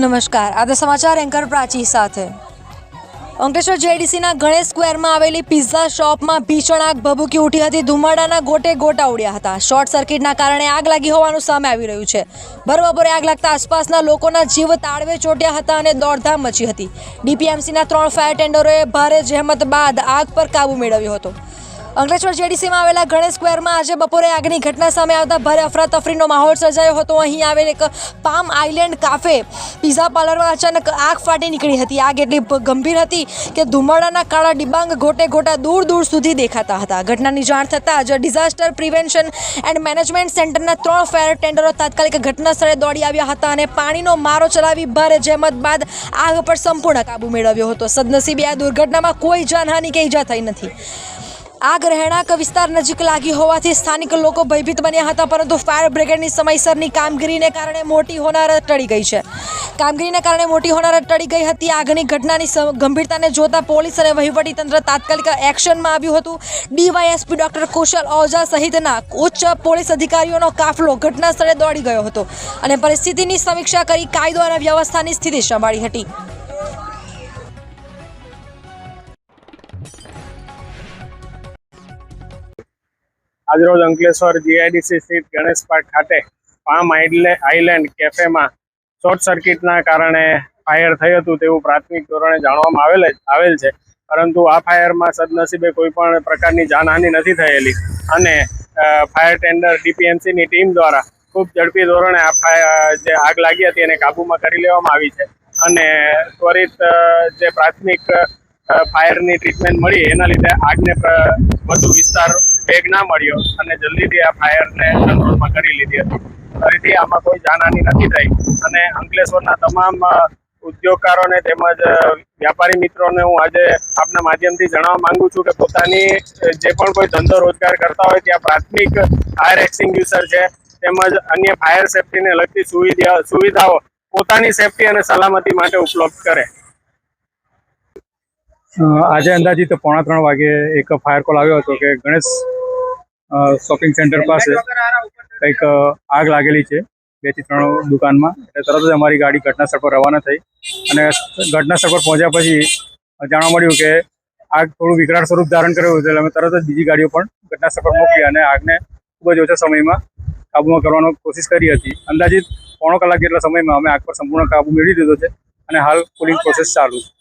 નમસ્કાર, આજે સમાચાર એન્કર પ્રાચી સાથે। અંકલેશ્વર જેડીસીના ગણેશ સ્ક્વેરમાં આવેલી પિઝા શોપમાં ભીષણ આગ ભભૂકી ઉઠી હતી। ધુમાડાના ગોટે ગોટા ઉડ્યા હતા। શોર્ટ સર્કિટના કારણે આગ લાગી હોવાનું સામે આવી રહ્યું છે। ભરબપોરે આગ લાગતા આસપાસના લોકોના જીવ તાળવે ચોંટ્યા હતા અને દોડધામ મચી હતી। ડીપીએમસીના 3 ફાયર ટેન્ડરોએ ભારે જહેમત બાદ આગ પર કાબૂ મેળવ્યો હતો। અંકલેશ્વર જેડીસીમાં આવેલા ગણેશ સ્ક્વેરમાં આજે બપોરે આગની ઘટના સામે આવતા ભારે અફરાતફરીનો માહોલ સર્જાયો હતો। અહીં આવેલ એક પામ આઇલેન્ડ કાફે પિઝા પાર્લરમાં અચાનક આગ ફાટી નીકળી હતી। આગ એટલી ગંભીર હતી કે ધુમાડાના કાળા ડિબાંગ ગોટે ગોટા દૂર દૂર સુધી દેખાતા હતા। ઘટનાની જાણ થતાં જ ડિઝાસ્ટર પ્રિવેન્શન એન્ડ મેનેજમેન્ટ સેન્ટરના 3 ફાયર ટેન્ડરો તાત્કાલિક ઘટના સ્થળે દોડી આવ્યા હતા અને પાણીનો મારો ચલાવી ભારે જહેમત બાદ આગ પર સંપૂર્ણ કાબૂ મેળવ્યો હતો। સદનસીબે આ દુર્ઘટનામાં કોઈ જાનહાનિ કે ઈજા થઈ નથી। આગ રહેણાંક વિસ્તાર નજીક લાગી હોવાથી સ્થાનિક લોકો ભયભીત બન્યા હતા, પરંતુ ફાયર બ્રિગેડની સમયસરની કામગીરીને કારણે મોટી હોનારત ટળી ગઈ છે। કામગીરીને કારણે મોટી હોનારત ટળી ગઈ હતી। આગની ઘટનાની ગંભીરતાને જોતા પોલીસ અને વહીવટીતંત્ર તાત્કાલિક એક્શનમાં આવ્યું હતું। ડીવાયએસપી ડોક્ટર કુશલ ઓઝા સહિતના ઉચ્ચ પોલીસ અધિકારીઓનો કાફલો ઘટના સ્થળે દોડી ગયો હતો અને પરિસ્થિતિની સમીક્ષા કરી કાયદો અને વ્યવસ્થાની સ્થિતિ સંભાળી હતી। આજરોજ અંકલેશ્વર જીઆઈડીસી સ્થિત ગણેશ પાર્ક ખાતે પામ આઇલેન્ડ કેફેમાં શોર્ટ સર્કિટના કારણે ફાયર થયું હતું તેવું પ્રાથમિક ધોરણે જાણવામાં આવેલ છે, પરંતુ આ ફાયરમાં સદનસીબે કોઈ પણ પ્રકારની જાનહાનિ નથી થયેલી અને ફાયર ટેન્ડર ડીપીએમસીની ટીમ દ્વારા ખૂબ ઝડપી ધોરણે જે આગ લાગી હતી એને કાબૂમાં કરી લેવામાં આવી છે અને ત્વરિત જે પ્રાથમિક ફાયરની ટ્રીટમેન્ટ મળી એના લીધે આગને વધુ વિસ્તાર વેગ ના મળ્યો અને જલ્દીથી આ ફાયરને કંટ્રોલમાં કરી લીધી હતી। ફરીથી આમાં કોઈ જાનહાનિ નથી થઈ અને અંકલેશ્વરના તમામ ઉદ્યોગકારોને તેમજ વ્યાપારી મિત્રોને હું આજે આપના માધ્યમથી જણાવવા માંગુ છું કે પોતાની જે પણ કોઈ ધંધો રોજગાર કરતા હોય ત્યાં પ્રાથમિક ફાયર એક્સટિંગ્યુશર છે તેમજ અન્ય ફાયર સેફટીને લગતી સુવિધાઓ પોતાની સેફટી અને સલામતી માટે ઉપલબ્ધ કરે। આજે અંદાજિત 3:45 વાગે એક ફાયર કોલ આવ્યો હતો કે ગણેશ શોપિંગ સેન્ટર પાસે કંઈક આગ લાગેલી છે 2 થી 3 દુકાનમાં। એટલે તરત જ અમારી ગાડી ઘટના સ્થળ પર રવાના થઈ અને ઘટના સ્થળ પર પહોંચ્યા પછી જાણવા મળ્યું કે આગ થોડું વિકરાળ સ્વરૂપ ધારણ કર્યું હતું। એટલે અમે તરત જ બીજી ગાડીઓ પણ ઘટના સ્થળ પર મોકલી અને આગને ખૂબ જ ઓછા સમયમાં કાબૂમાં કરવાનો કોશિશ કરી હતી। અંદાજિત 3 કલાક જેટલા સમયમાં અમે આગ પર સંપૂર્ણ કાબૂ મેળવી દીધો છે અને હાલ કુલિંગ પ્રોસેસ ચાલુ છે।